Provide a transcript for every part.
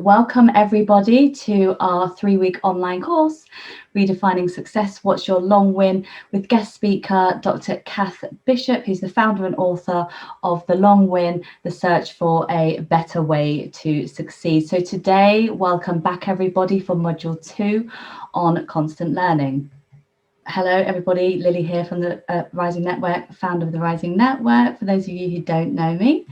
welcome everybody to our 3-week online course, Redefining Success, What's Your Long Win, with guest speaker, Dr. Kath Bishop, who's the founder and author of The Long Win, The Search for a Better Way to Succeed. So today, welcome back everybody for Module 2 on constant learning. Hello everybody, Lily here from the Rising Network, founder of the Rising Network, for those of you who don't know me.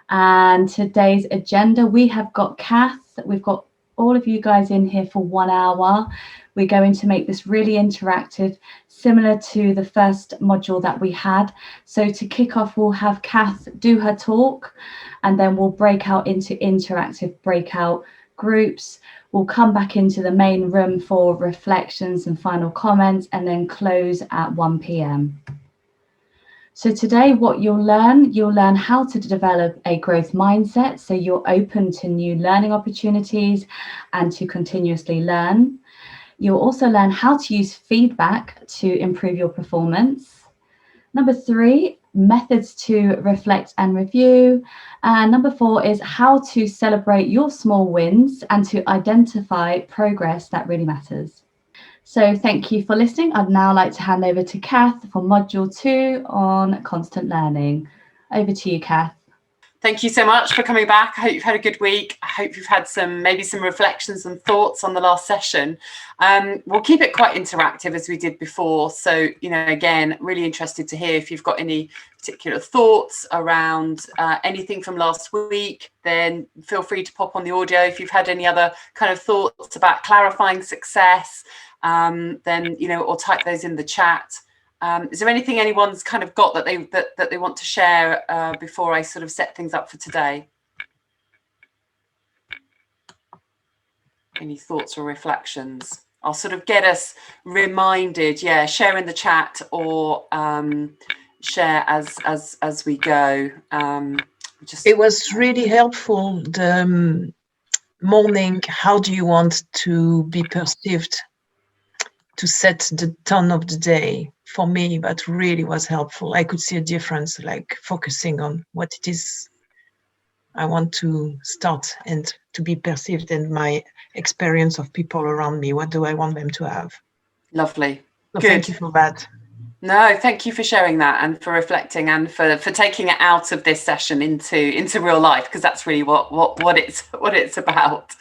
And today's agenda, we have got Kath, we've got all of you guys in here for 1 hour. We're going to make this really interactive, similar to the first module that we had. So to kick off, we'll have Kath do her talk, and then we'll break out into interactive breakout groups. We'll come back into the main room for reflections and final comments, and then close at 1 p.m. So today what you'll learn how to develop a growth mindset, so you're open to new learning opportunities and to continuously learn. You'll also learn how to use feedback to improve your performance. Number 3, methods to reflect and review. And number 4 is how to celebrate your small wins and to identify progress that really matters. So thank you for listening. I'd now like to hand over to Kath for Module 2 on constant learning. Over to you, Kath. Thank you so much for coming back. I hope you've had a good week. I hope you've had maybe some reflections and thoughts on the last session. We'll keep it quite interactive as we did before. So, again, really interested to hear if you've got any particular thoughts around anything from last week. Then feel free to pop on the audio. If you've had any other kind of thoughts about clarifying success, then, or type those in the chat. Is there anything anyone's kind of got that they want to share before I sort of set things up for today? Any thoughts or reflections? I'll sort of get us reminded. Yeah, share in the chat or share as we go. It was really helpful, the morning, how do you want to be perceived, to set the tone of the day. For me, that really was helpful. I could see a difference, like focusing on what it is I want to start and to be perceived, and my experience of people around me. What do I want them to have? Lovely. So thank you for that. No, thank you for sharing that and for reflecting and for taking it out of this session into real life, because that's really what it's about.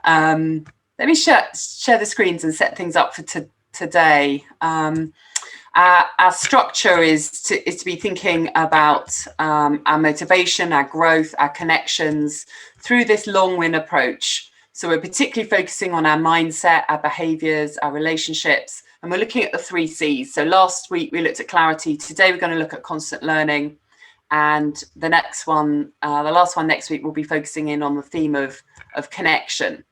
Let me share the screens and set things up for today. Our structure is to be thinking about our motivation, our growth, our connections through this long win approach. So we're particularly focusing on our mindset, our behaviors, our relationships, and we're looking at the 3 C's. So last week we looked at clarity. Today we're going to look at constant learning. And the last one next week, we'll be focusing in on the theme of connection.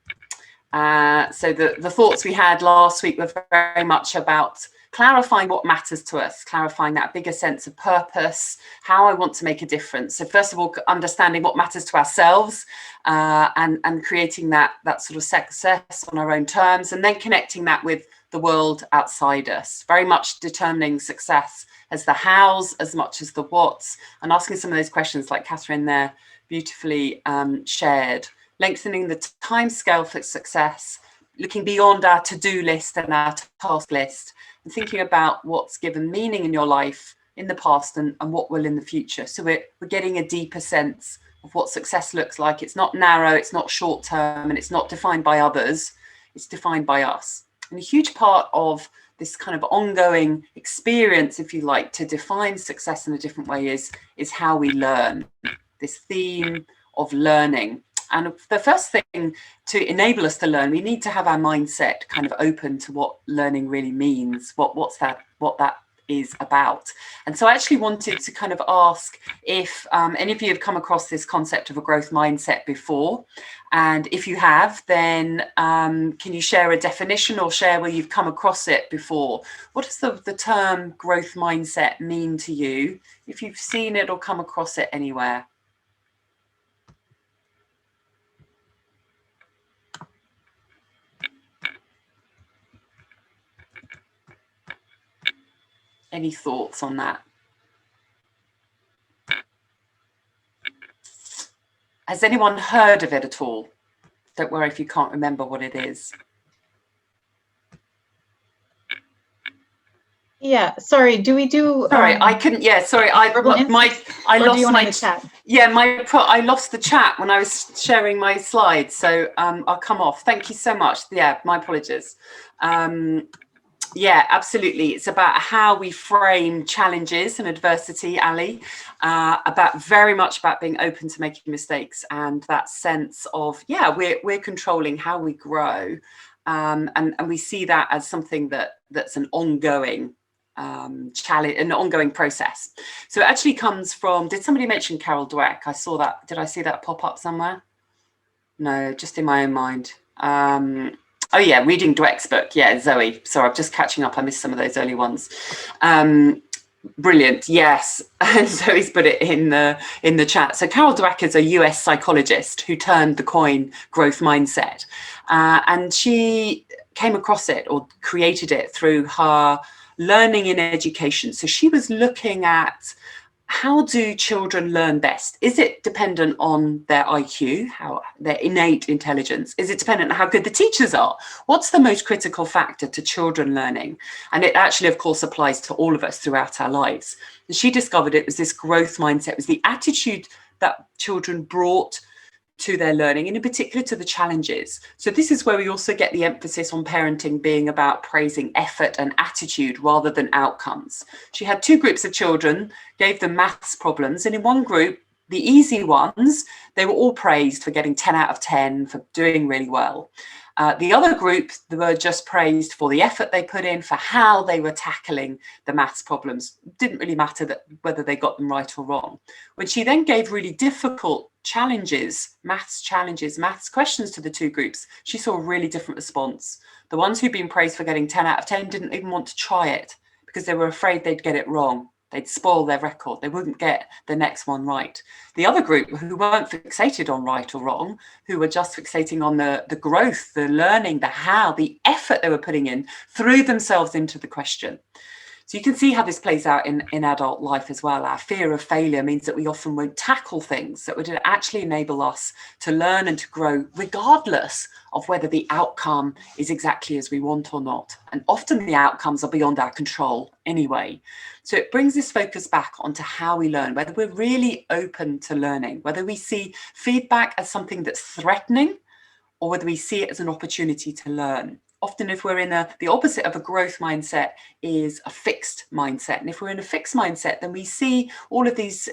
So the thoughts we had last week were very much about clarifying what matters to us, clarifying that bigger sense of purpose, how I want to make a difference. So first of all, understanding what matters to ourselves and creating that sort of success on our own terms, and then connecting that with the world outside us, very much determining success as the hows as much as the whats, and asking some of those questions like Catherine there beautifully shared. Lengthening the time scale for success, looking beyond our to-do list and our task list, and thinking about what's given meaning in your life in the past and what will in the future. So we're getting a deeper sense of what success looks like. It's not narrow, it's not short term, and it's not defined by others, it's defined by us. And a huge part of this kind of ongoing experience, if you like, to define success in a different way is how we learn, this theme of learning. And the first thing to enable us to learn, we need to have our mindset kind of open to what learning really means, what that is about. And so I actually wanted to kind of ask if any of you have come across this concept of a growth mindset before. And if you have, then can you share a definition or share where you've come across it before? What does the term growth mindset mean to you, if you've seen it or come across it anywhere? Any thoughts on that? Has anyone heard of it at all? Don't worry if you can't remember what it is. Yeah, sorry, do we do... Sorry, I couldn't, yeah, sorry, I lost my... Yeah, I lost the chat when I was sharing my slides, so I'll come off. Thank you so much. Yeah, my apologies. Yeah, absolutely. It's about how we frame challenges and adversity, Ali, very much about being open to making mistakes, and that sense of, yeah, we're controlling how we grow. And we see that as something that's an ongoing challenge, an ongoing process. So it actually comes from, did somebody mention Carol Dweck? I saw that. Did I see that pop up somewhere? No, just in my own mind. Oh yeah, reading Dweck's book. Yeah, Zoe. Sorry, I'm just catching up. I missed some of those early ones. Brilliant. Yes, and Zoe's put it in the chat. So Carol Dweck is a US psychologist who turned the coin growth mindset, and she came across it or created it through her learning in education. So she was looking at, how do children learn best? Is it dependent on their IQ, their innate intelligence? Is it dependent on how good the teachers are? What's the most critical factor to children learning? And it actually, of course, applies to all of us throughout our lives. And she discovered it was this growth mindset, it was the attitude that children brought to their learning, and in particular to the challenges. So this is where we also get the emphasis on parenting being about praising effort and attitude rather than outcomes. She had two groups of children, gave them maths problems, and in one group, the easy ones, they were all praised for getting 10 out of 10, for doing really well. The other group, they were just praised for the effort they put in, for how they were tackling the maths problems. It didn't really matter whether they got them right or wrong. When she then gave really difficult challenges, maths questions to the two groups, she saw a really different response. The ones who'd been praised for getting 10 out of 10 didn't even want to try it because they were afraid they'd get it wrong. They'd spoil their record. They wouldn't get the next one right. The other group, who weren't fixated on right or wrong, who were just fixating on the growth, the learning, the how, the effort they were putting in, threw themselves into the question. So you can see how this plays out in adult life as well. Our fear of failure means that we often won't tackle things that would actually enable us to learn and to grow, regardless of whether the outcome is exactly as we want or not. And often the outcomes are beyond our control anyway. So it brings this focus back onto how we learn, whether we're really open to learning, whether we see feedback as something that's threatening, or whether we see it as an opportunity to learn. Often if we're in the opposite of a growth mindset is a fixed mindset. And if we're in a fixed mindset, then we see all of these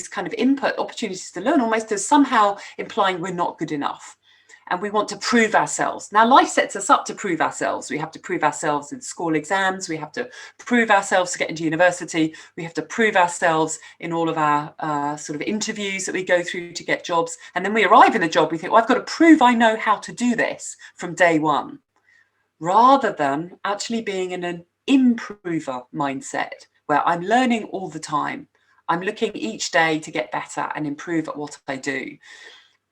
kind of input opportunities to learn almost as somehow implying we're not good enough. And we want to prove ourselves. Now, life sets us up to prove ourselves. We have to prove ourselves in school exams. We have to prove ourselves to get into university. We have to prove ourselves in all of our sort of interviews that we go through to get jobs. And then we arrive in a job, we think, well, I've got to prove I know how to do this from day one, rather than actually being in an improver mindset where I'm learning all the time. I'm looking each day to get better and improve at what I do.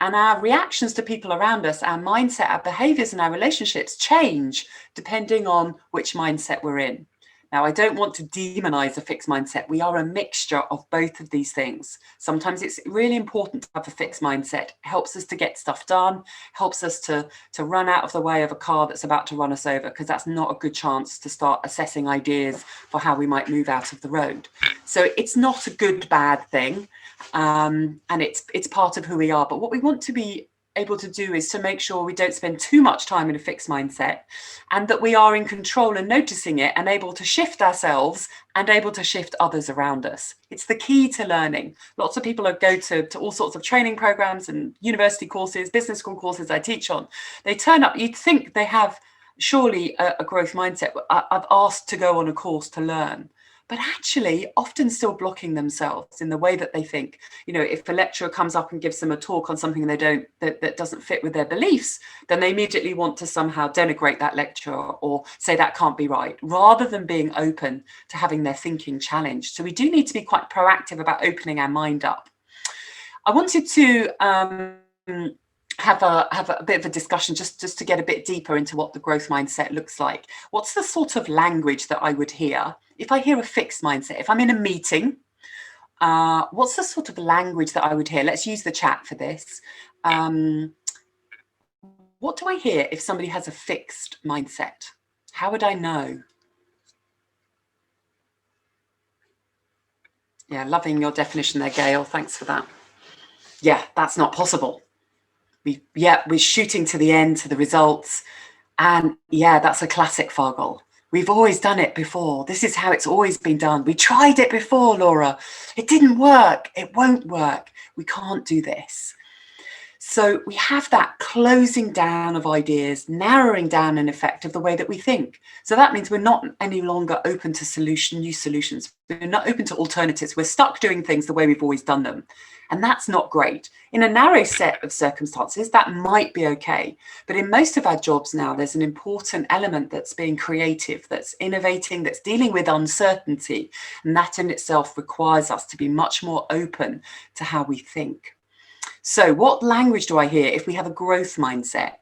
And our reactions to people around us, our mindset, our behaviors and our relationships change depending on which mindset we're in. Now, I don't want to demonize a fixed mindset. We are a mixture of both of these things. Sometimes it's really important to have a fixed mindset. It helps us to get stuff done, helps us to run out of the way of a car that's about to run us over, because that's not a good chance to start assessing ideas for how we might move out of the road. So it's not a good, bad thing. And it's part of who we are. But what we want to be able to do is to make sure we don't spend too much time in a fixed mindset, and that we are in control and noticing it and able to shift ourselves and able to shift others around us. It's the key to learning. Lots of people go to all sorts of training programs and university courses, business school courses I teach on. They turn up, you'd think they have surely a growth mindset. I've asked to go on a course to learn. But actually often still blocking themselves in the way that they think. You know, if a lecturer comes up and gives them a talk on something that doesn't fit with their beliefs, then they immediately want to somehow denigrate that lecturer or say that can't be right, rather than being open to having their thinking challenged. So we do need to be quite proactive about opening our mind up. I wanted to have a bit of a discussion just to get a bit deeper into what the growth mindset looks like. What's the sort of language that I would hear if I hear a fixed mindset? If I'm in a meeting, what's the sort of language that I would hear? Let's use the chat for this. What do I hear if somebody has a fixed mindset? How would I know? Yeah, loving your definition there, Gail. Thanks for that. Yeah, that's not possible. We're shooting to the end, to the results. And yeah, that's a classic Fargle. We've always done it before. This is how it's always been done. We tried it before, Laura. It didn't work. It won't work. We can't do this. So we have that closing down of ideas, narrowing down in effect of the way that we think. So that means we're not any longer open to new solutions. We're not open to alternatives. We're stuck doing things the way we've always done them. And that's not great. In a narrow set of circumstances, that might be okay. But in most of our jobs now, there's an important element that's being creative, that's innovating, that's dealing with uncertainty. And that in itself requires us to be much more open to how we think. So what language do I hear if we have a growth mindset?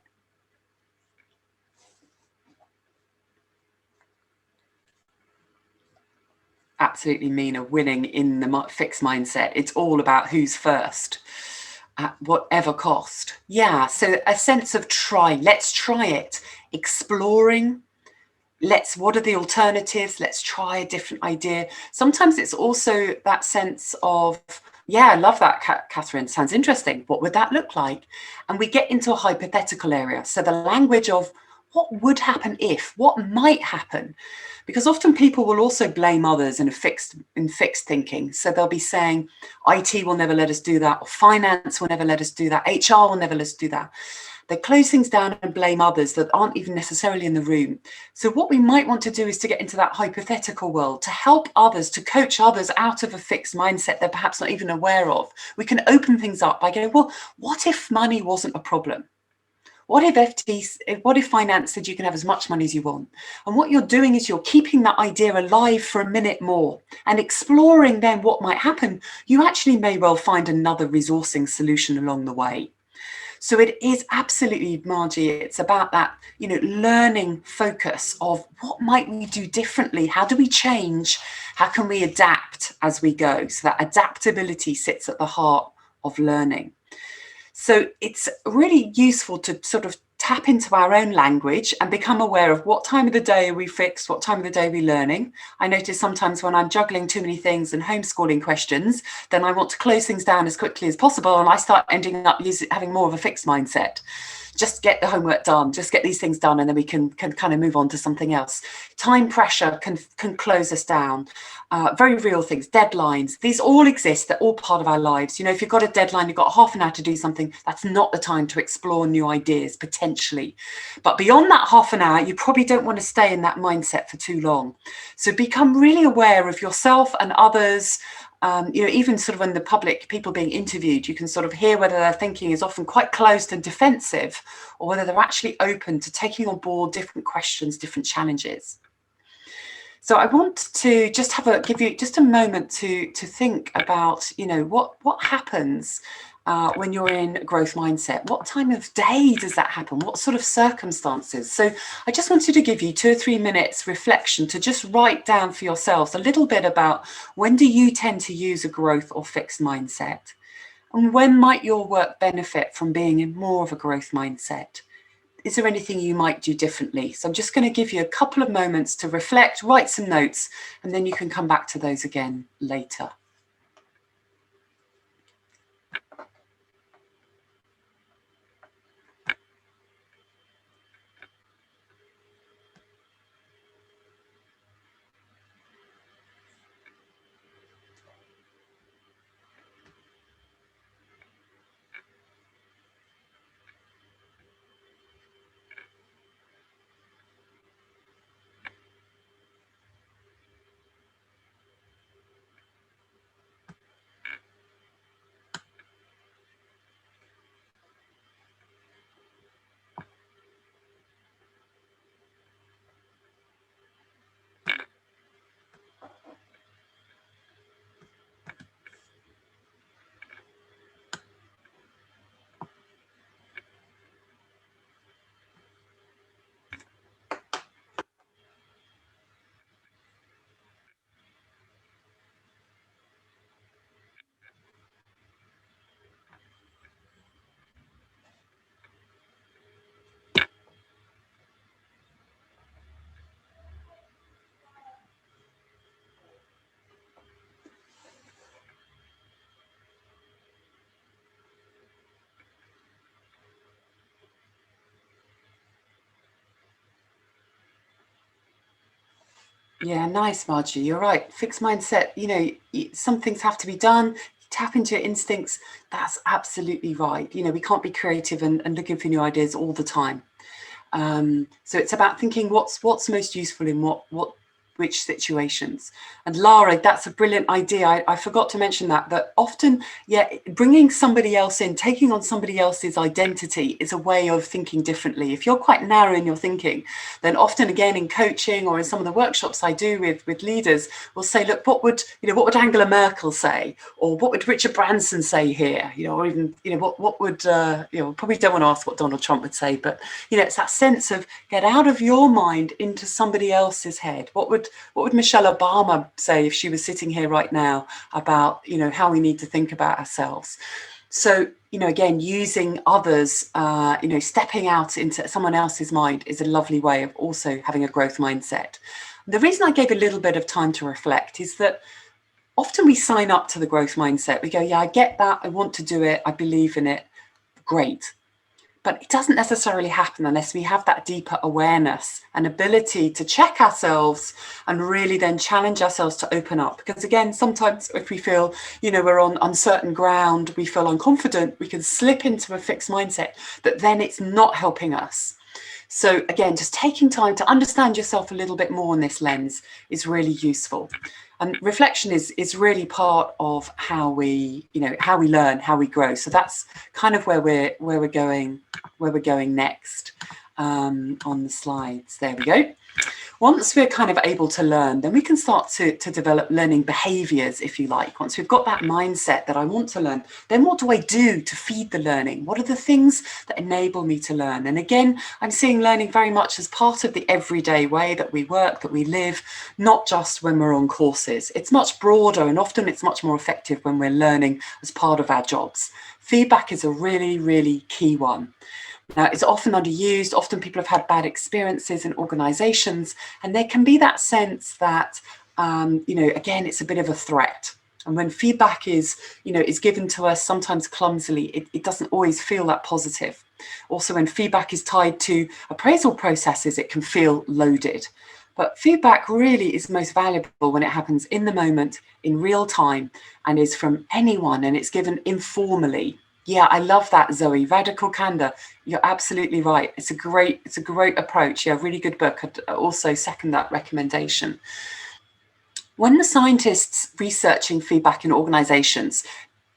Absolutely, Mina, winning in the fixed mindset. It's all about who's first at whatever cost. Yeah, so a sense of try. Let's try it. Exploring. What are the alternatives? Let's try a different idea. Sometimes it's also that sense of, yeah, I love that, Catherine. Sounds interesting. What would that look like? And we get into a hypothetical area. So the language of what would happen if, what might happen? Because often people will also blame others in fixed thinking. So they'll be saying, IT will never let us do that, or finance will never let us do that, HR will never let us do that. They close things down and blame others that aren't even necessarily in the room. So what we might want to do is to get into that hypothetical world, to help others, to coach others out of a fixed mindset they're perhaps not even aware of. We can open things up by going, well, what if money wasn't a problem? What if finance said you can have as much money as you want? And what you're doing is you're keeping that idea alive for a minute more and exploring then what might happen. You actually may well find another resourcing solution along the way. So it is absolutely, Margie, it's about that, learning focus of what might we do differently? How do we change? How can we adapt as we go? So that adaptability sits at the heart of learning. So it's really useful to sort of tap into our own language and become aware of what time of the day are we fixed, what time of the day are we learning. I notice sometimes when I'm juggling too many things and homeschooling questions, then I want to close things down as quickly as possible, and I start ending up having more of a fixed mindset. Just get the homework done, just get these things done, and then we can kind of move on to something else. Time pressure can close us down. Very real things, deadlines, these all exist, they're all part of our lives. If you've got a deadline, you've got half an hour to do something, that's not the time to explore new ideas, potentially. But beyond that half an hour, you probably don't want to stay in that mindset for too long. So become really aware of yourself and others. Even sort of when the public, people being interviewed, you can sort of hear whether their thinking is often quite closed and defensive, or whether they're actually open to taking on board different questions, different challenges. So I want to just give you just a moment to think about, what happens when you're in a growth mindset. What time of day does that happen? What sort of circumstances? So I just wanted to give you 2 or 3 minutes reflection to just write down for yourselves a little bit about when do you tend to use a growth or fixed mindset? And when might your work benefit from being in more of a growth mindset? Is there anything you might do differently? So I'm just going to give you a couple of moments to reflect, write some notes, and then you can come back to those again later. Yeah, nice, Margie. You're right. Fixed mindset, you know, some things have to be done. Tap into your instincts. That's absolutely right. You know, we can't be creative and looking for new ideas all the time. So it's about thinking what's most useful in which situations. And Lara, that's a brilliant idea. I forgot to mention that often, yeah, bringing somebody else in, taking on somebody else's identity is a way of thinking differently. If you're quite narrow in your thinking, then often again in coaching or in some of the workshops I do with leaders, we'll say, look, what would Angela Merkel say? Or what would Richard Branson say here? You know, or even, you know, what would, probably don't want to ask what Donald Trump would say, but, you know, it's that sense of get out of your mind into somebody else's head. What would Michelle Obama say if she was sitting here right now about, you know, how we need to think about ourselves? So, you know, again, using others, you know, stepping out into someone else's mind is a lovely way of also having a growth mindset. The reason I gave a little bit of time to reflect is that often we sign up to the growth mindset. We go, yeah, I get that. I want to do it. I believe in it. Great. But it doesn't necessarily happen unless we have that deeper awareness and ability to check ourselves and really then challenge ourselves to open up. Because again, sometimes if we feel, you know, we're on uncertain ground, we feel unconfident, we can slip into a fixed mindset that then it's not helping us. So again, just taking time to understand yourself a little bit more in this lens is really useful. And reflection is really part of how we, you know, how we learn, how we grow. So that's kind of where we're going next on the slides. There we go. Once we're kind of able to learn, then we can start to develop learning behaviors, if you like. Once we've got that mindset that I want to learn, then what do I do to feed the learning? What are the things that enable me to learn? And again, I'm seeing learning very much as part of the everyday way that we work, that we live, not just when we're on courses. It's much broader, and often it's much more effective when we're learning as part of our jobs. Feedback is a really, really key one. Now, it's often underused. Often people have had bad experiences in organizations, and there can be that sense that, you know, again, it's a bit of a threat. And when feedback is given to us, sometimes clumsily, it doesn't always feel that positive. Also, when feedback is tied to appraisal processes, it can feel loaded. But feedback really is most valuable when it happens in the moment, in real time, and is from anyone, and it's given informally. Yeah, I love that, Zoe. Radical candor. You're absolutely right. It's a great approach. Yeah, really good book. I'd also second that recommendation. When the scientists researching feedback in organizations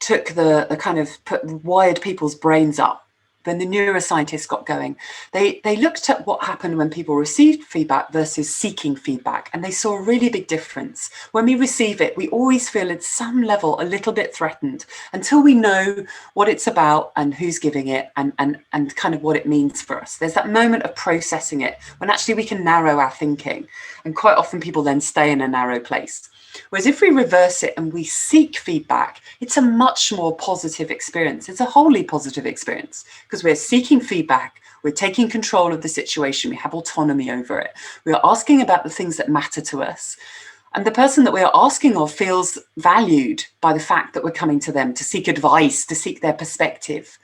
took the kind of wired people's brains up, when the neuroscientists got going, they looked at what happened when people received feedback versus seeking feedback, and they saw a really big difference. When we receive it, we always feel at some level a little bit threatened until we know what it's about and who's giving it and kind of what it means for us. There's that moment of processing it when actually we can narrow our thinking, and quite often people then stay in a narrow place. Whereas if we reverse it and we seek feedback, it's a much more positive experience. It's a wholly positive experience because we're seeking feedback. We're taking control of the situation. We have autonomy over it. We are asking about the things that matter to us. And the person that we are asking of feels valued by the fact that we're coming to them to seek advice, to seek their perspective.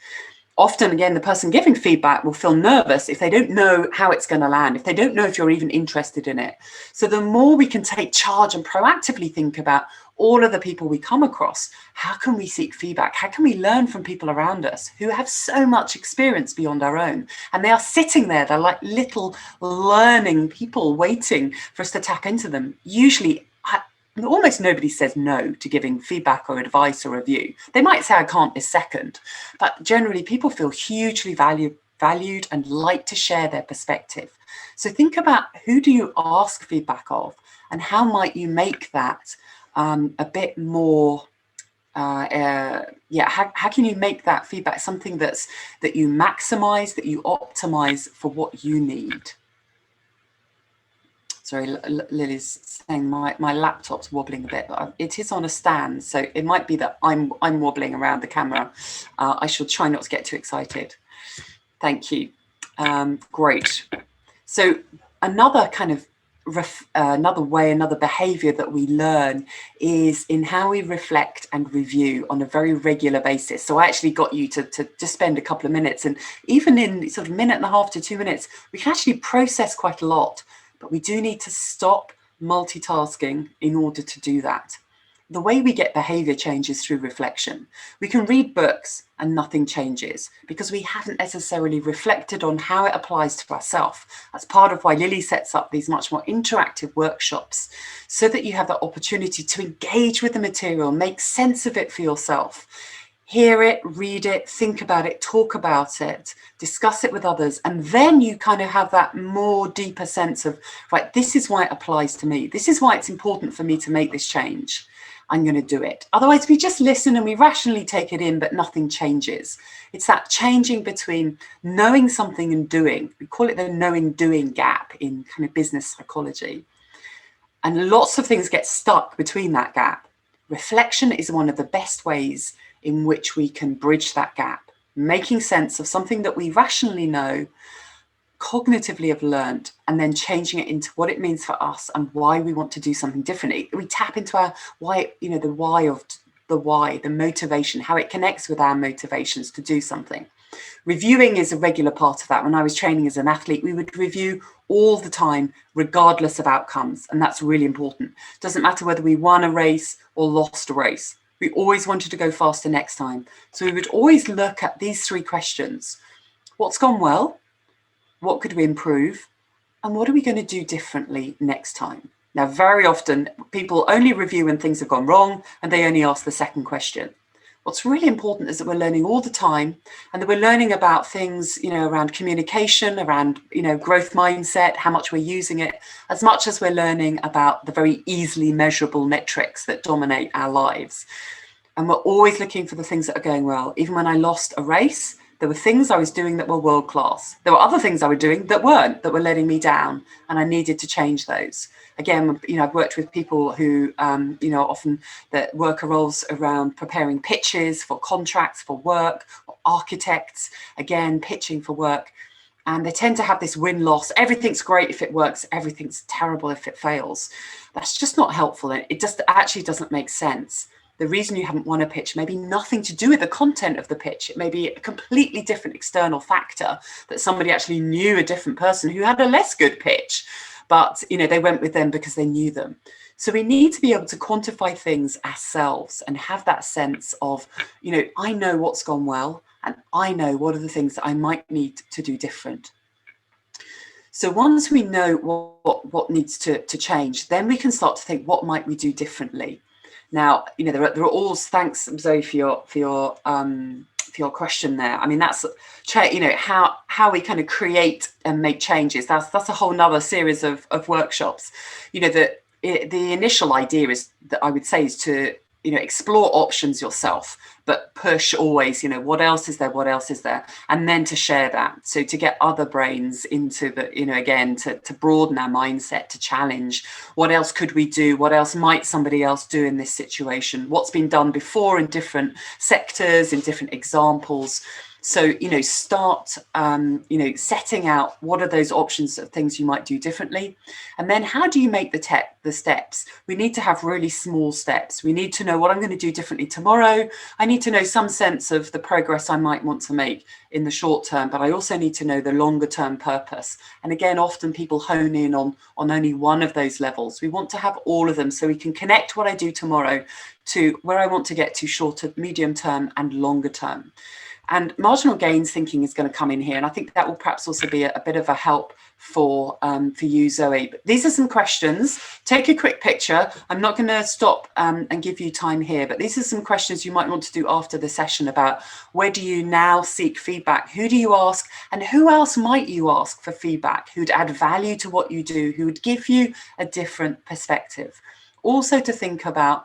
Often, again, the person giving feedback will feel nervous if they don't know how it's going to land, if they don't know if you're even interested in it. So the more we can take charge and proactively think about all of the people we come across, how can we seek feedback? How can we learn from people around us who have so much experience beyond our own? And they are sitting there, they're like little learning people waiting for us to tap into them. Usually, almost nobody says no to giving feedback or advice or review. They might say I can't this second, but generally people feel hugely valued and like to share their perspective. So think about who do you ask feedback of, and how might you make that a bit more how can you make that feedback something that you maximize, that you optimize for what you need? Sorry, Lily's saying my laptop's wobbling a bit, but it is on a stand, so it might be that I'm wobbling around the camera. I shall try not to get too excited. Thank you. Great. So another kind of another behavior that we learn is in how we reflect and review on a very regular basis. So I actually got you to just spend a couple of minutes, and even in sort of minute and a half to 2 minutes, we can actually process quite a lot. But we do need to stop, multitasking in order to do that. The way we get behavior changes through reflection. We can read books and nothing changes because we haven't necessarily reflected on how it applies to ourselves. That's part of why Lily sets up these much more interactive workshops, so that you have the opportunity to engage with the material, make sense of it for yourself. Hear it, read it, think about it, talk about it, discuss it with others, and then you kind of have that more deeper sense of, right, this is why it applies to me. This is why it's important for me to make this change. I'm going to do it. Otherwise, we just listen and we rationally take it in, but nothing changes. It's that changing between knowing something and doing. We call it the knowing-doing gap in kind of business psychology. And lots of things get stuck between that gap. Reflection is one of the best ways in which we can bridge that gap, making sense of something that we rationally know, cognitively have learned, and then changing it into what it means for us and why we want to do something differently. We tap into our why, the why of the why, the motivation, how it connects with our motivations to do something. Reviewing is a regular part of that. When I was training as an athlete, we would review all the time, regardless of outcomes. And that's really important. Doesn't matter whether we won a race or lost a race. We always wanted to go faster next time. So we would always look at these 3 questions. What's gone well? What could we improve? And what are we going to do differently next time? Now, very often people only review when things have gone wrong and they only ask the second question. What's really important is that we're learning all the time, and that we're learning about things, around communication, around, growth mindset, how much we're using it, as much as we're learning about the very easily measurable metrics that dominate our lives. And we're always looking for the things that are going well. Even when I lost a race, there were things I was doing that were world class. There were other things I was doing that weren't, that were letting me down, and I needed to change those. Again, I've worked with people who, often that worker roles around preparing pitches for contracts for work, or architects, again, pitching for work. And they tend to have this win-loss. Everything's great if it works. Everything's terrible if it fails. That's just not helpful. It just actually doesn't make sense. The reason you haven't won a pitch may be nothing to do with the content of the pitch. It may be a completely different external factor, that somebody actually knew a different person who had a less good pitch, but they went with them because they knew them. So we need to be able to quantify things ourselves and have that sense of, I know what's gone well, and I know what are the things that I might need to do different. So once we know what needs to change, then we can start to think, what might we do differently? Now, there are all, thanks Zoe for your question there. I mean, that's how we kind of create and make changes. That's a whole nother series of workshops. The initial idea is that I would say is to explore options yourself, but push always, what else is there, and then to share that. So to get other brains into the, again, to broaden our mindset, to challenge, what else could we do? What else might somebody else do in this situation? What's been done before in different sectors, in different examples? So, start, setting out what are those options of things you might do differently. And then how do you make the steps? We need to have really small steps. We need to know what I'm going to do differently tomorrow. I need to know some sense of the progress I might want to make in the short term, but I also need to know the longer term purpose. And again, often people hone in on only one of those levels. We want to have all of them so we can connect what I do tomorrow to where I want to get to shorter, medium term and longer term. And marginal gains thinking is going to come in here. And I think that will perhaps also be a bit of a help for you, Zoe. But these are some questions. Take a quick picture. I'm not going to stop and give you time here, but these are some questions you might want to do after the session about where do you now seek feedback? Who do you ask? And who else might you ask for feedback? Who'd add value to what you do? Who would give you a different perspective? Also to think about,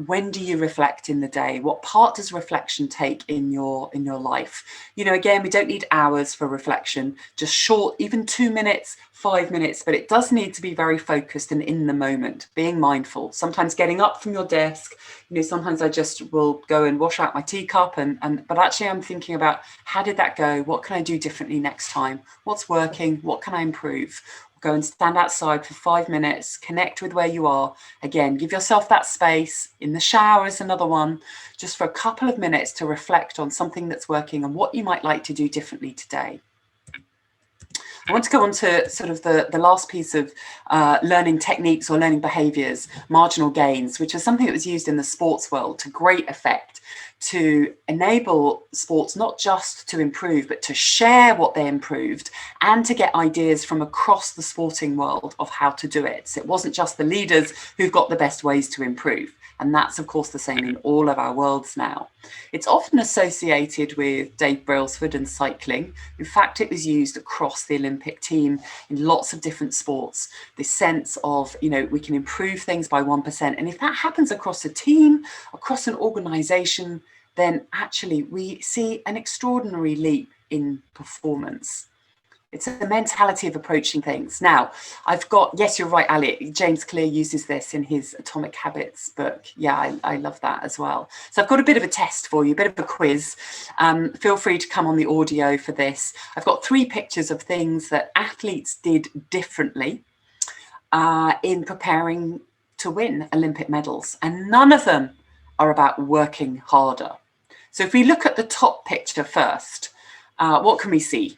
when do you reflect in the day? What part does reflection take in your life? Again, we don't need hours for reflection, just short, even 2 minutes, 5 minutes, but it does need to be very focused and in the moment, being mindful. Sometimes getting up from your desk, sometimes I just will go and wash out my teacup but actually I'm thinking about, how did that go? What can I do differently next time? What's working? What can I improve? Go and stand outside for 5 minutes, connect with where you are. Again, give yourself that space. In the shower is another one, just for a couple of minutes to reflect on something that's working and what you might like to do differently today. I want to go on to sort of the last piece of learning techniques or learning behaviours, marginal gains, which is something that was used in the sports world to great effect to enable sports not just to improve, but to share what they improved and to get ideas from across the sporting world of how to do it. So it wasn't just the leaders who've got the best ways to improve. And that's, of course, the same in all of our worlds now. It's often associated with Dave Brailsford and cycling. In fact, it was used across the Olympic team in lots of different sports. This sense of, you know, we can improve things by 1%. And if that happens across a team, across an organization, then actually we see an extraordinary leap in performance. It's a mentality of approaching things. Now, I've got, yes, you're right, Ali. James Clear uses this in his Atomic Habits book. Yeah, I love that as well. So I've got a bit of a test for you, a bit of a quiz. Feel free to come on the audio for this. I've got 3 pictures of things that athletes did differently in preparing to win Olympic medals. And none of them are about working harder. So if we look at the top picture first, what can we see?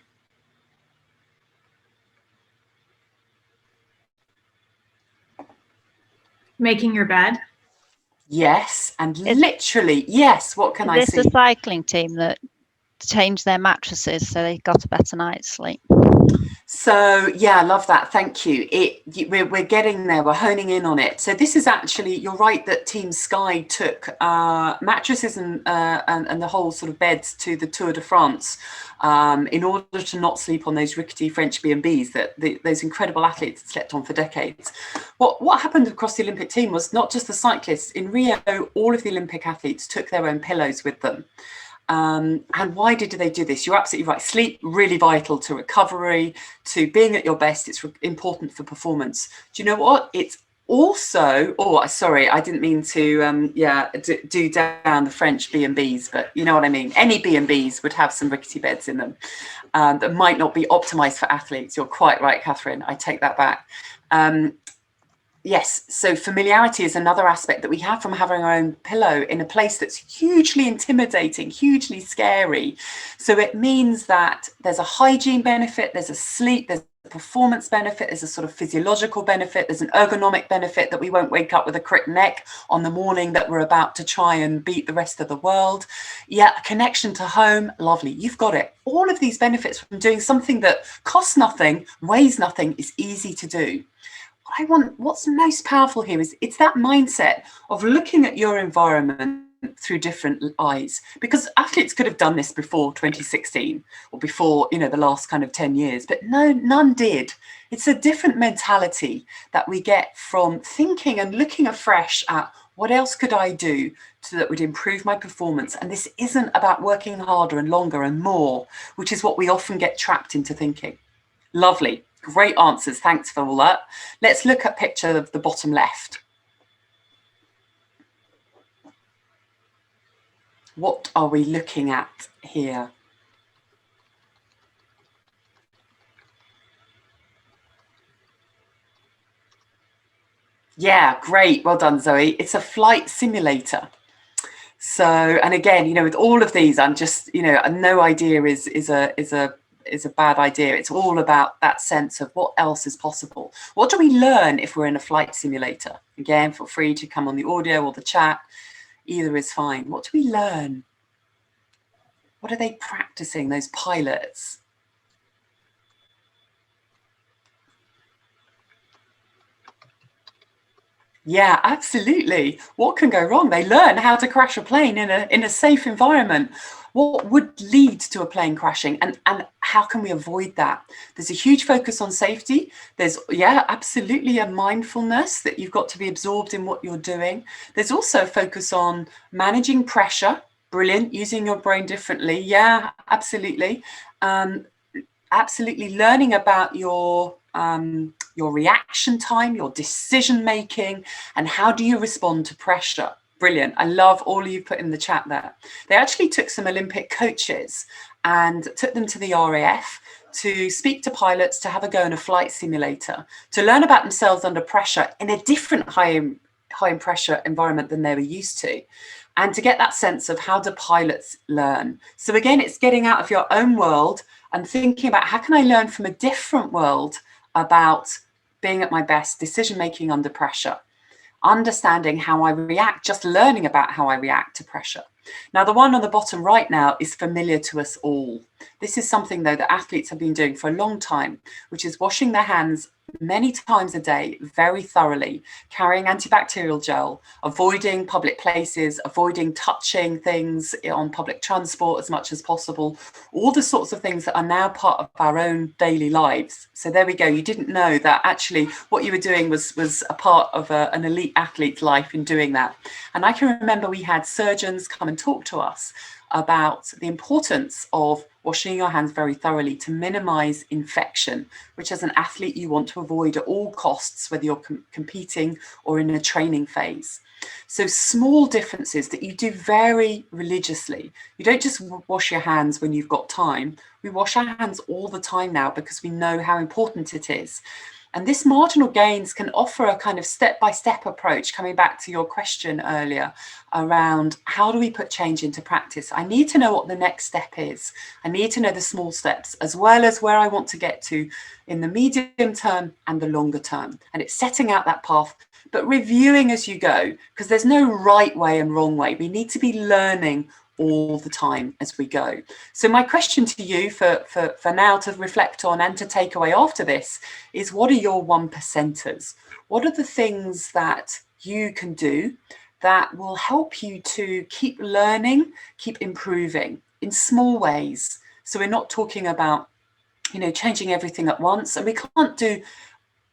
Making your bed? Yes, and literally, yes, what can I see? Is this the cycling team that changed their mattresses so they got a better night's sleep? So, yeah, I love that. Thank you. We're getting there. We're honing in on it. So this is actually, you're right that Team Sky took mattresses and the whole sort of beds to the Tour de France in order to not sleep on those rickety French B&Bs that those incredible athletes had slept on for decades. What happened across the Olympic team was not just the cyclists. In Rio, all of the Olympic athletes took their own pillows with them. And why did they do this? You're absolutely right. Sleep, really vital to recovery, to being at your best. It's important for performance. Do you know what? It's also, oh, sorry, I didn't mean to, do down the French B&Bs, but you know what I mean. Any B&Bs would have some rickety beds in them that might not be optimized for athletes. You're quite right, Catherine. I take that back. Yes, so familiarity is another aspect that we have from having our own pillow in a place that's hugely intimidating, hugely scary. So it means that there's a hygiene benefit, there's a sleep, there's a performance benefit, there's a sort of physiological benefit, there's an ergonomic benefit that we won't wake up with a crick neck on the morning that we're about to try and beat the rest of the world. Yeah, a connection to home, lovely, you've got it. All of these benefits from doing something that costs nothing, weighs nothing, is easy to do. What's most powerful here is it's that mindset of looking at your environment through different eyes, because athletes could have done this before 2016 or before, you know, the last kind of 10 years, but no, none did. It's a different mentality that we get from thinking and looking afresh at what else could I do that would improve my performance. And this isn't about working harder and longer and more, which is what we often get trapped into thinking. Lovely. Great answers. Thanks for all that. Let's look at picture of the bottom left. What are we looking at here? Yeah, great. Well done, Zoe. It's a flight simulator. So, and again, you know, with all of these, I'm just, you know, no idea is a bad idea. It's all about that sense of what else is possible. What do we learn if we're in a flight simulator? Again, feel free to come on the audio or the chat. Either is fine. What do we learn? What are they practicing, those pilots? Yeah, absolutely. What can go wrong? They learn how to crash a plane in a safe environment. What would lead to a plane crashing, and how can we avoid that? There's a huge focus on safety. There's, yeah, absolutely a mindfulness that you've got to be absorbed in what you're doing. There's also a focus on managing pressure. Brilliant. Using your brain differently. Yeah, absolutely. Absolutely learning about your reaction time, your decision making, and how do you respond to pressure. Brilliant. I love all you put in the chat there. They actually took some Olympic coaches and took them to the RAF to speak to pilots, to have a go in a flight simulator, to learn about themselves under pressure in a different high pressure environment than they were used to. and to get that sense of how do pilots learn. So again, it's getting out of your own world and thinking about how can I learn from a different world about being at my best, decision making under pressure, understanding how I react, just learning about how I react to pressure. Now, the one on the bottom right now is familiar to us all. This is something, though, that athletes have been doing for a long time, which is washing their hands many times a day, very thoroughly, carrying antibacterial gel, avoiding public places, avoiding touching things on public transport as much as possible, all the sorts of things that are now part of our own daily lives. So there we go. You didn't know that actually what you were doing was a part of an elite athlete's life in doing that. And I can remember we had surgeons come and talk to us about the importance of washing your hands very thoroughly to minimize infection, which as an athlete you want to avoid at all costs, whether you're competing or in a training phase. So small differences that you do very religiously. You don't just wash your hands when you've got time. We wash our hands all the time now because we know how important it is. And this marginal gains can offer a kind of step-by-step approach, coming back to your question earlier around how do we put change into practice? I need to know what the next step is. I need to know the small steps as well as where I want to get to in the medium term and the longer term. And it's setting out that path, but reviewing as you go, because there's no right way and wrong way. We need to be learning all the time as we go. So my question to you for now to reflect on and to take away after this is, what are your 1%ers? What are the things that you can do that will help you to keep learning, keep improving in small ways? So we're not talking about, changing everything at once, and we can't do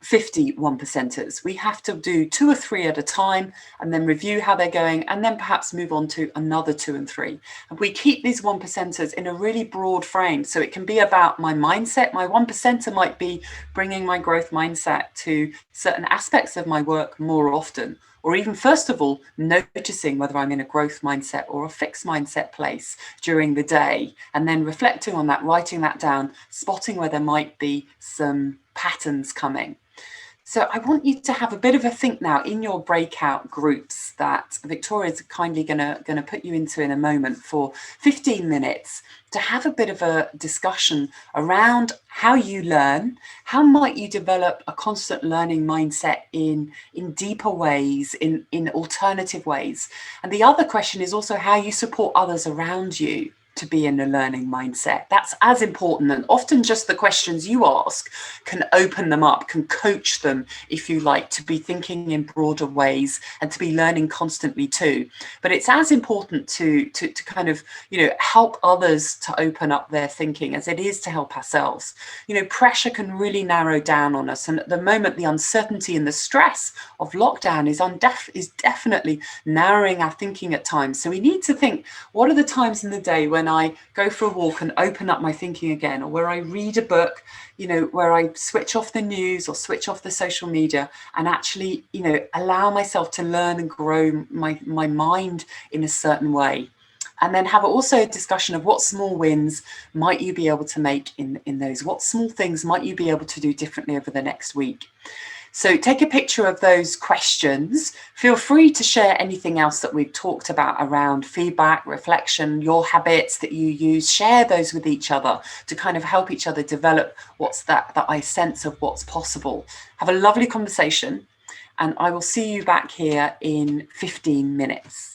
50 1%ers. We have to do 2 or 3 at a time and then review how they're going, and then perhaps move on to another 2 and 3. And we keep these 1%ers in a really broad frame. So it can be about my mindset. My 1%er might be bringing my growth mindset to certain aspects of my work more often, or even first of all, noticing whether I'm in a growth mindset or a fixed mindset place during the day, and then reflecting on that, writing that down, spotting where there might be some patterns coming. So I want you to have a bit of a think now in your breakout groups that Victoria's kindly going to put you into in a moment for 15 minutes to have a bit of a discussion around how you learn, how might you develop a constant learning mindset in deeper ways, in alternative ways. And the other question is also how you support others around you to be in a learning mindset. That's as important, and often just the questions you ask can open them up, can coach them, if you like, to be thinking in broader ways and to be learning constantly too. But it's as important to kind of, help others to open up their thinking as it is to help ourselves. Pressure can really narrow down on us, and at the moment the uncertainty and the stress of lockdown is definitely narrowing our thinking at times. So we need to think, what are the times in the day when I go for a walk and open up my thinking again, or where I read a book, where I switch off the news or switch off the social media and actually, allow myself to learn and grow my mind in a certain way. And then have also a discussion of what small wins might you be able to make in those, what small things might you be able to do differently over the next week. So take a picture of those questions. Feel free to share anything else that we've talked about around feedback, reflection, your habits that you use. Share those with each other to kind of help each other develop what's that I sense of what's possible. Have a lovely conversation, and I will see you back here in 15 minutes.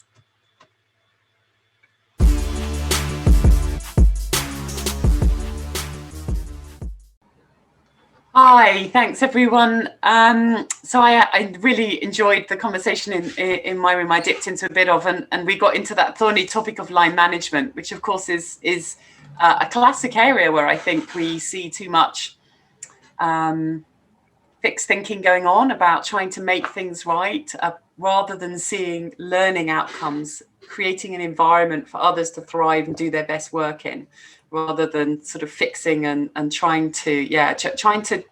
Hi, thanks everyone. So I really enjoyed the conversation in my room. I dipped into a bit of, and we got into that thorny topic of line management, which of course is a classic area where I think we see too much fixed thinking going on about trying to make things right, rather than seeing learning outcomes, creating an environment for others to thrive and do their best work in, rather than sort of fixing and trying to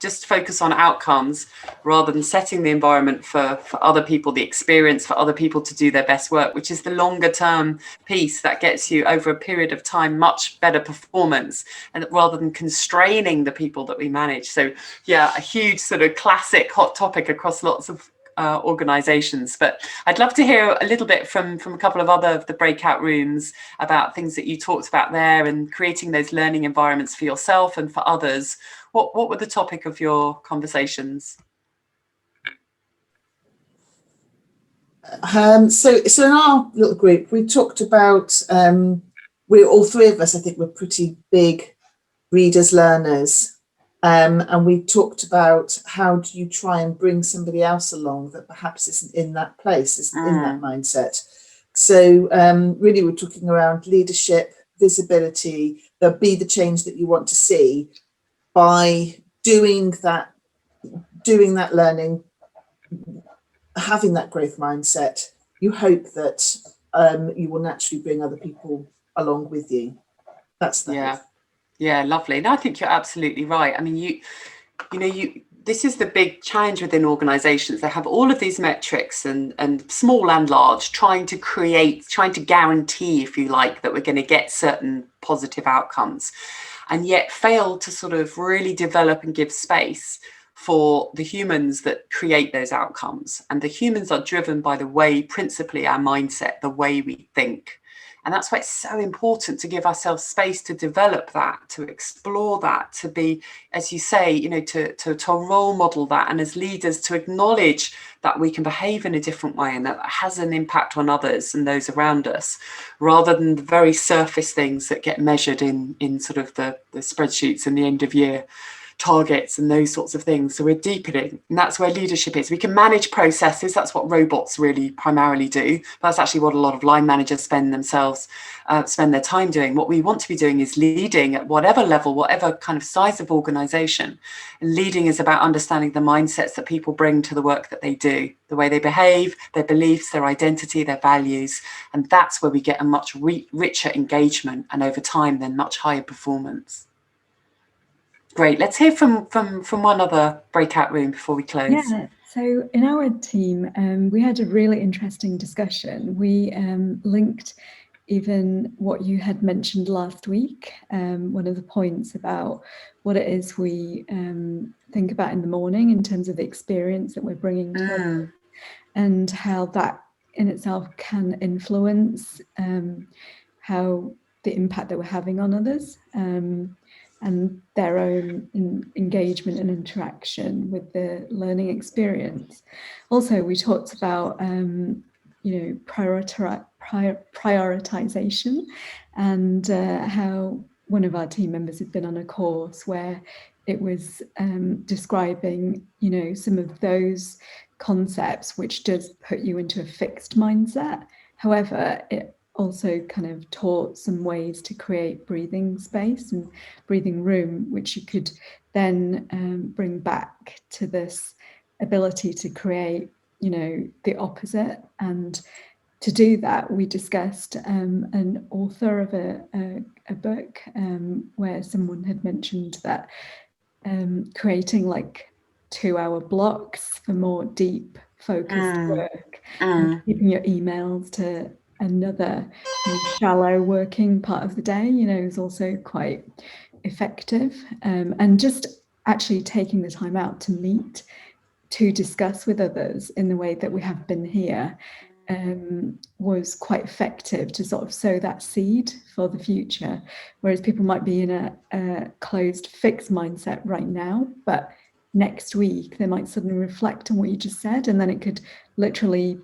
just focus on outcomes rather than setting the environment for other people, the experience for other people to do their best work, which is the longer term piece that gets you over a period of time much better performance, and rather than constraining the people that we manage. So a huge sort of classic hot topic across lots of organizations. But I'd love to hear a little bit from a couple of other of the breakout rooms about things that you talked about there and creating those learning environments for yourself and for others. What were the topic of your conversations? So in our little group, we talked about, we all three of us, I think, were pretty big readers, learners. And we talked about how do you try and bring somebody else along that perhaps isn't in that place, isn't in that mindset. So really we're talking around leadership, visibility, be the change that you want to see by doing that learning, having that growth mindset. You hope that you will naturally bring other people along with you. That's the hope. Yeah, lovely. No, I think you're absolutely right. I mean, this is the big challenge within organizations. They have all of these metrics and small and large, trying to guarantee, if you like, that we're going to get certain positive outcomes, and yet fail to sort of really develop and give space for the humans that create those outcomes. And the humans are driven by the way, principally our mindset, the way we think. And that's why it's so important to give ourselves space to develop that, to explore that, to be, as you say, to role model that. And as leaders, to acknowledge that we can behave in a different way and that has an impact on others and those around us, rather than the very surface things that get measured in sort of the spreadsheets and the end of year targets and those sorts of things. So we're deepening, and that's where leadership is. We can manage processes. That's what robots really primarily do. But that's actually what a lot of line managers spend their time doing. What we want to be doing is leading at whatever level, whatever kind of size of organization. And leading is about understanding the mindsets that people bring to the work that they do, the way they behave, their beliefs, their identity, their values. And that's where we get a much richer engagement, and over time then much higher performance. Great. Let's hear from one other breakout room before we close. Yeah. So in our team, we had a really interesting discussion. We linked even what you had mentioned last week, one of the points about what it is we think about in the morning in terms of the experience that we're bringing to others, and how that in itself can influence how the impact that we're having on others. And their own engagement and interaction with the learning experience. Also, we talked about prioritization, and how one of our team members had been on a course where it was describing, some of those concepts which does put you into a fixed mindset. However, it also kind of taught some ways to create breathing space and breathing room, which you could then bring back to this ability to create, the opposite. And to do that, we discussed an author of a book where someone had mentioned that creating like 2-hour blocks for more deep focused work, and keeping your emails to another shallow working part of the day, is also quite effective. And just actually taking the time out to meet, to discuss with others in the way that we have been here, was quite effective to sort of sow that seed for the future. Whereas people might be in a closed, fixed mindset right now, but next week they might suddenly reflect on what you just said, and then it could literally,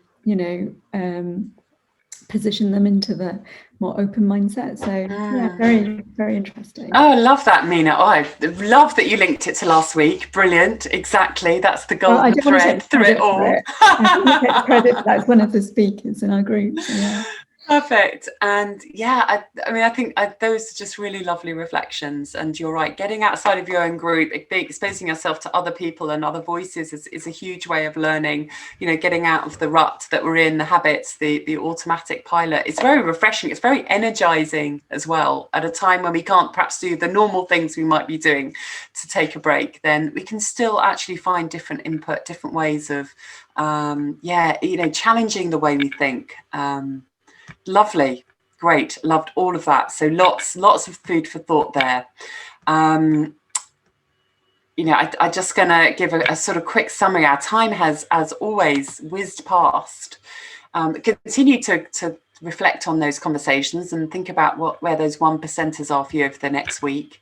position them into the more open mindset. So yeah, very, very interesting. Oh, I love that, Mina. Oh, I love that you linked it to last week. Brilliant. Exactly. That's the golden thread through it all. I think we get credit. That's one of the speakers in our group. So yeah. Perfect. And yeah, I think those are just really lovely reflections. And you're right, getting outside of your own group, exposing yourself to other people and other voices is a huge way of learning, getting out of the rut that we're in, the habits, the automatic pilot. It's very refreshing. It's very energizing as well. At a time when we can't perhaps do the normal things we might be doing to take a break, then we can still actually find different input, different ways of, challenging the way we think. Lovely. Great. Loved all of that. So lots of food for thought there. I'm just going to give a sort of quick summary. Our time has, as always, whizzed past. Continue to reflect on those conversations and think about where those 1%ers are for you over the next week.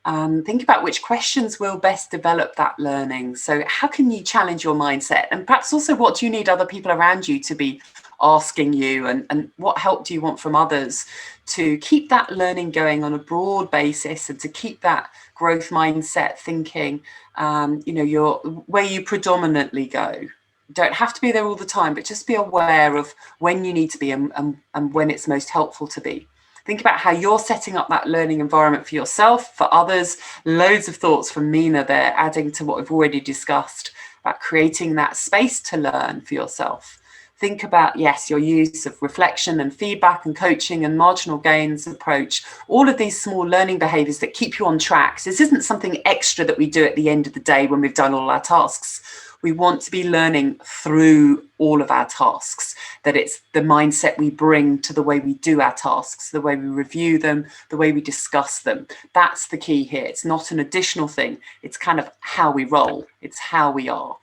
Think about which questions will best develop that learning. So how can you challenge your mindset? And perhaps also, what do you need other people around you to be asking you, and what help do you want from others to keep that learning going on a broad basis, and to keep that growth mindset thinking, where you predominantly go. Don't have to be there all the time, but just be aware of when you need to be and when it's most helpful to be. Think about how you're setting up that learning environment for yourself, for others. Loads of thoughts from Mina there, adding to what we've already discussed about creating that space to learn for yourself. Think about, yes, your use of reflection and feedback and coaching and marginal gains approach, all of these small learning behaviors that keep you on track. So this isn't something extra that we do at the end of the day when we've done all our tasks. We want to be learning through all of our tasks, that it's the mindset we bring to the way we do our tasks, the way we review them, the way we discuss them. That's the key here. It's not an additional thing. It's kind of how we roll. It's how we are.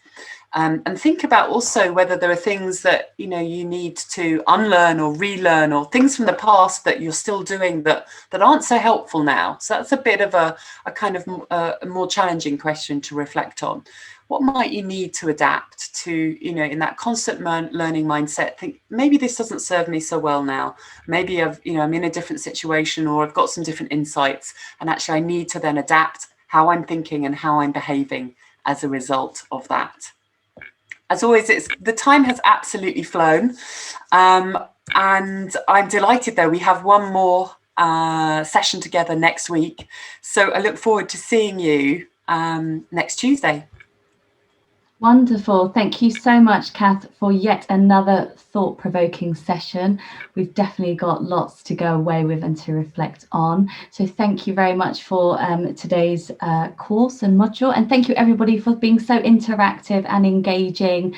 And think about also whether there are things that you need to unlearn or relearn, or things from the past that you're still doing that aren't so helpful now. So that's a bit of a kind of a more challenging question to reflect on. What might you need to adapt to, in that constant learning mindset? Think, maybe this doesn't serve me so well now. Maybe I'm in a different situation, or I've got some different insights, and actually I need to then adapt how I'm thinking and how I'm behaving as a result of that. As always, the time has absolutely flown, and I'm delighted though we have one more session together next week. So I look forward to seeing you next Tuesday. Wonderful. Thank you so much, Kath, for yet another thought-provoking session. We've definitely got lots to go away with and to reflect on. So thank you very much for today's course and module. And thank you, everybody, for being so interactive and engaging.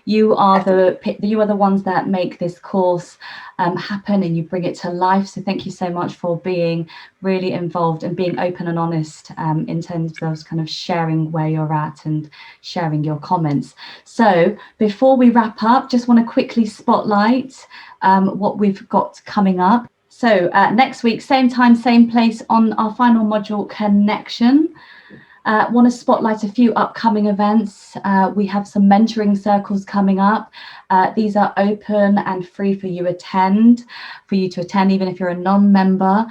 You are the ones that make this course happen, and you bring it to life. So thank you so much for being really involved and being open and honest in terms of those kind of sharing where you're at and sharing your comments. So before we wrap up, just want to quickly spotlight what we've got coming up. So next week, same time, same place, on our final module, Connection. Want to spotlight a few upcoming events. We have some mentoring circles coming up. These are open and free for you to attend, even if you're a non-member.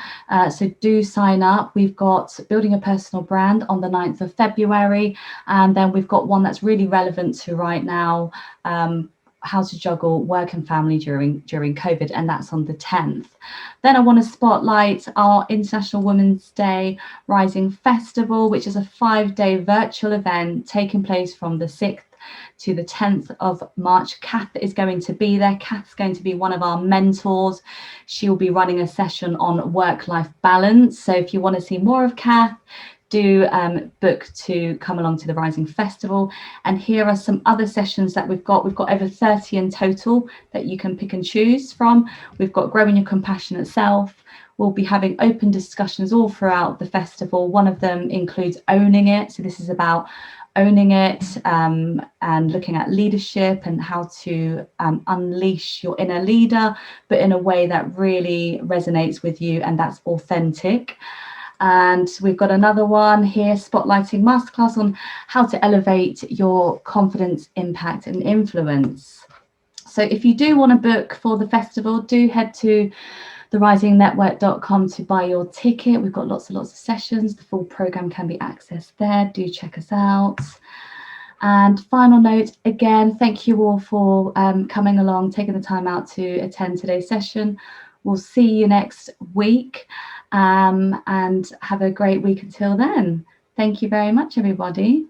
So do sign up. We've got Building a Personal Brand on the 9th of February. And then we've got one that's really relevant to right now, how to juggle work and family during COVID, and that's on the 10th. Then I want to spotlight our International Women's Day Rising Festival, which is a 5-day virtual event taking place from the 6th to the 10th of March. Kath is going to be there. Kath's going to be one of our mentors. She'll be running a session on work-life balance. So if you want to see more of Kath, do book to come along to the Rising Festival. And here are some other sessions that we've got. We've got over 30 in total that you can pick and choose from. We've got Growing Your Compassionate Self. We'll be having open discussions all throughout the festival. One of them includes Owning It. So this is about owning it and looking at leadership and how to unleash your inner leader, but in a way that really resonates with you and that's authentic. And we've got another one here, spotlighting masterclass on how to elevate your confidence, impact and influence. So if you do want to book for the festival, do head to therisingnetwork.com to buy your ticket. We've got lots of sessions. The full program can be accessed there. Do check us out. And final note, again, thank you all for coming along, taking the time out to attend today's session. We'll see you next week. And have a great week until then. Thank you very much, everybody.